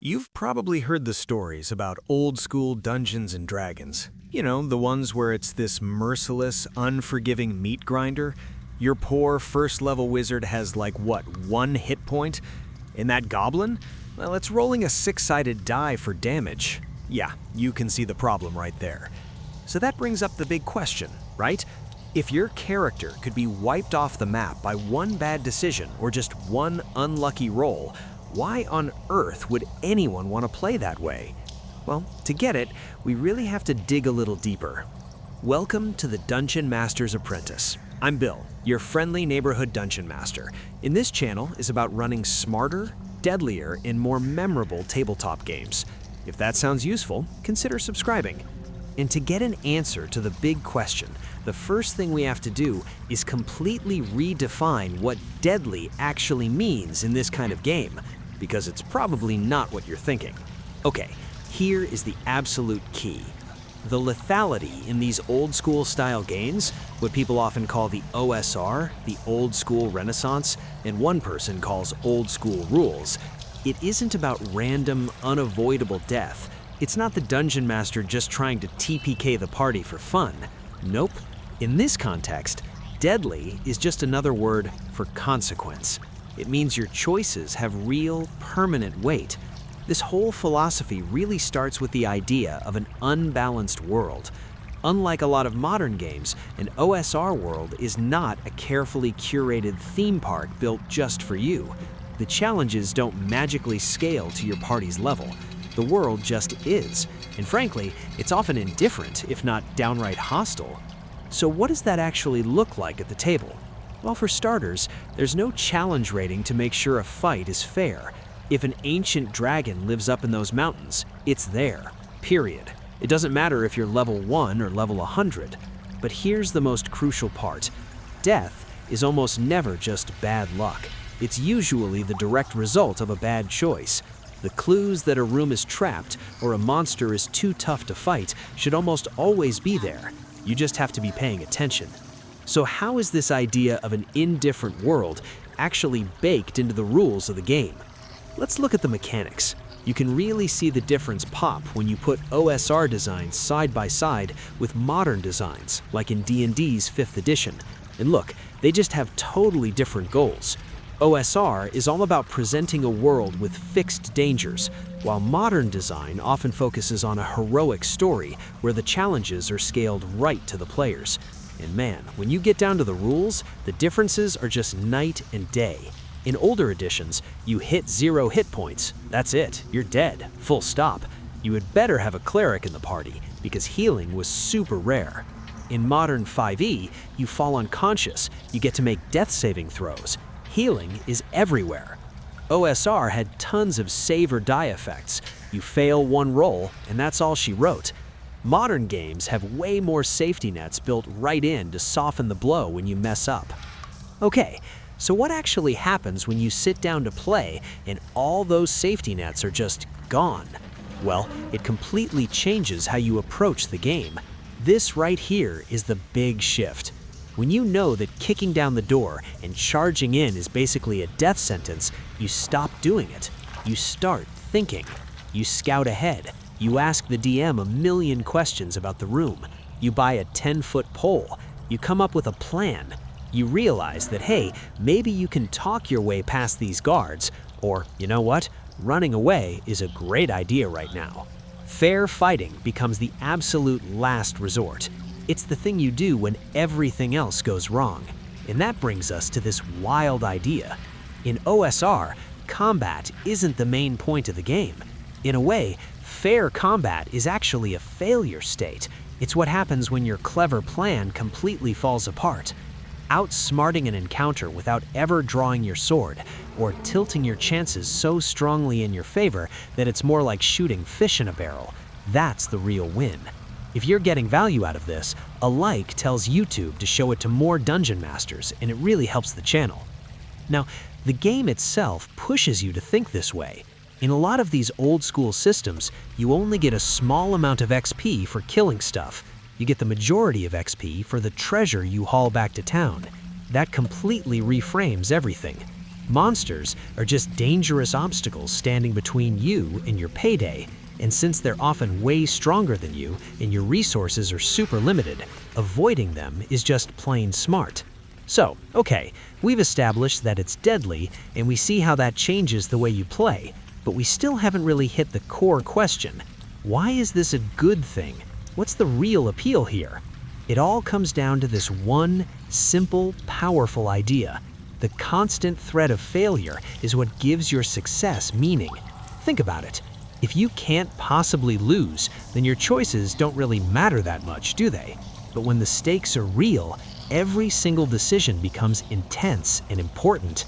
You've probably heard the stories about old-school Dungeons and Dragons. You know, the ones where it's this merciless, unforgiving meat grinder. Your poor first-level wizard has like, what, 1 hit point? And that goblin? Well, it's rolling a 6-sided die for damage. Yeah, you can see the problem right there. So that brings up the big question, right? If your character could be wiped off the map by one bad decision or just one unlucky roll, why on earth would anyone want to play that way? Well, to get it, we really have to dig a little deeper. Welcome to the Dungeon Master's Apprentice. I'm Bill, your friendly neighborhood dungeon master. And this channel is about running smarter, deadlier, and more memorable tabletop games. If that sounds useful, consider subscribing. And to get an answer to the big question, the first thing we have to do is completely redefine what deadly actually means in this kind of game, because it's probably not what you're thinking. Okay, here is the absolute key. The lethality in these old-school style games, what people often call the OSR, the old-school renaissance, and one person calls old-school rules, it isn't about random, unavoidable death. It's not the dungeon master just trying to TPK the party for fun. Nope. In this context, deadly is just another word for consequence. It means your choices have real, permanent weight. This whole philosophy really starts with the idea of an unbalanced world. Unlike a lot of modern games, an OSR world is not a carefully curated theme park built just for you. The challenges don't magically scale to your party's level. The world just is, and frankly, it's often indifferent, if not downright hostile. So what does that actually look like at the table? Well, for starters, there's no challenge rating to make sure a fight is fair. If an ancient dragon lives up in those mountains, it's there, period. It doesn't matter if you're level 1 or level 100. But here's the most crucial part. Death is almost never just bad luck. It's usually the direct result of a bad choice. The clues that a room is trapped or a monster is too tough to fight should almost always be there. You just have to be paying attention. So how is this idea of an indifferent world actually baked into the rules of the game? Let's look at the mechanics. You can really see the difference pop when you put OSR designs side by side with modern designs, like in D&D's 5th edition. And look, they just have totally different goals. OSR is all about presenting a world with fixed dangers, while modern design often focuses on a heroic story where the challenges are scaled right to the players. And man, when you get down to the rules, the differences are just night and day. In older editions, you hit 0 hit points. That's it, you're dead, full stop. You had better have a cleric in the party, because healing was super rare. In modern 5e, you fall unconscious, you get to make death saving throws. Healing is everywhere. OSR had tons of save or die effects. You fail one roll, and that's all she wrote. Modern games have way more safety nets built right in to soften the blow when you mess up. Okay, so what actually happens when you sit down to play and all those safety nets are just gone? Well, it completely changes how you approach the game. This right here is the big shift. When you know that kicking down the door and charging in is basically a death sentence, you stop doing it. You start thinking. You scout ahead. You ask the DM a million questions about the room. You buy a 10-foot pole. You come up with a plan. You realize that, hey, maybe you can talk your way past these guards, or, you know what? Running away is a great idea right now. Fair fighting becomes the absolute last resort. It's the thing you do when everything else goes wrong. And that brings us to this wild idea. In OSR, combat isn't the main point of the game. In a way, fair combat is actually a failure state. It's what happens when your clever plan completely falls apart. Outsmarting an encounter without ever drawing your sword, or tilting your chances so strongly in your favor that it's more like shooting fish in a barrel, that's the real win. If you're getting value out of this, a like tells YouTube to show it to more dungeon masters, and it really helps the channel. Now, the game itself pushes you to think this way. In a lot of these old school systems, you only get a small amount of XP for killing stuff. You get the majority of XP for the treasure you haul back to town. That completely reframes everything. Monsters are just dangerous obstacles standing between you and your payday, and since they're often way stronger than you and your resources are super limited, avoiding them is just plain smart. So, okay, we've established that it's deadly and we see how that changes the way you play, but we still haven't really hit the core question. Why is this a good thing? What's the real appeal here? It all comes down to this one simple, powerful idea. The constant threat of failure is what gives your success meaning. Think about it. If you can't possibly lose, then your choices don't really matter that much, do they? But when the stakes are real, every single decision becomes intense and important.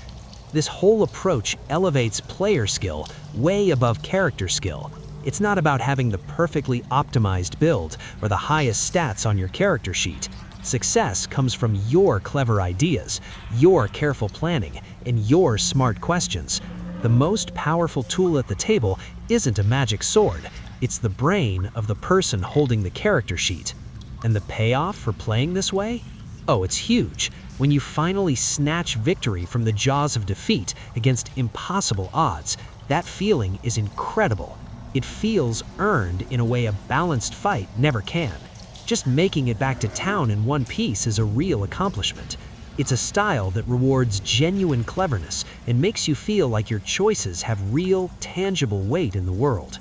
This whole approach elevates player skill way above character skill. It's not about having the perfectly optimized build or the highest stats on your character sheet. Success comes from your clever ideas, your careful planning, and your smart questions. The most powerful tool at the table isn't a magic sword, it's the brain of the person holding the character sheet. And the payoff for playing this way? Oh, it's huge. When you finally snatch victory from the jaws of defeat against impossible odds, that feeling is incredible. It feels earned in a way a balanced fight never can. Just making it back to town in one piece is a real accomplishment. It's a style that rewards genuine cleverness and makes you feel like your choices have real, tangible weight in the world.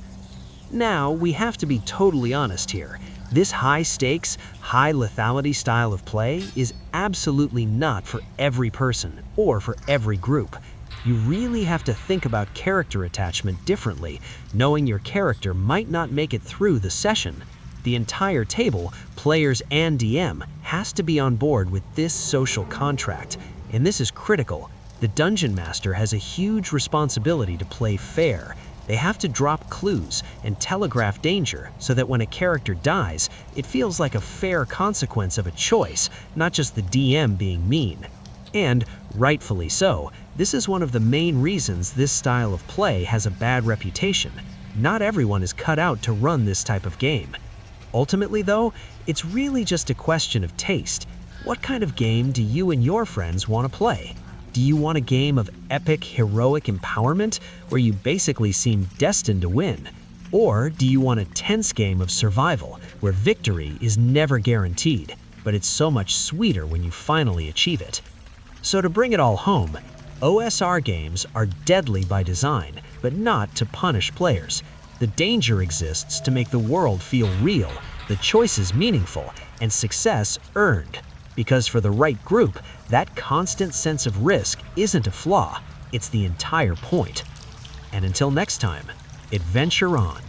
Now, we have to be totally honest here. This high-stakes, high-lethality style of play is absolutely not for every person or for every group. You really have to think about character attachment differently, knowing your character might not make it through the session. The entire table, players and DM, has to be on board with this social contract, and this is critical. The Dungeon Master has a huge responsibility to play fair. They have to drop clues and telegraph danger so that when a character dies, it feels like a fair consequence of a choice, not just the DM being mean. And, rightfully so, this is one of the main reasons this style of play has a bad reputation. Not everyone is cut out to run this type of game. Ultimately, though, it's really just a question of taste. What kind of game do you and your friends want to play? Do you want a game of epic, heroic empowerment where you basically seem destined to win? Or do you want a tense game of survival where victory is never guaranteed, but it's so much sweeter when you finally achieve it? So to bring it all home, OSR games are deadly by design, but not to punish players. The danger exists to make the world feel real, the choices meaningful, and success earned. Because for the right group, that constant sense of risk isn't a flaw, it's the entire point. And until next time, adventure on.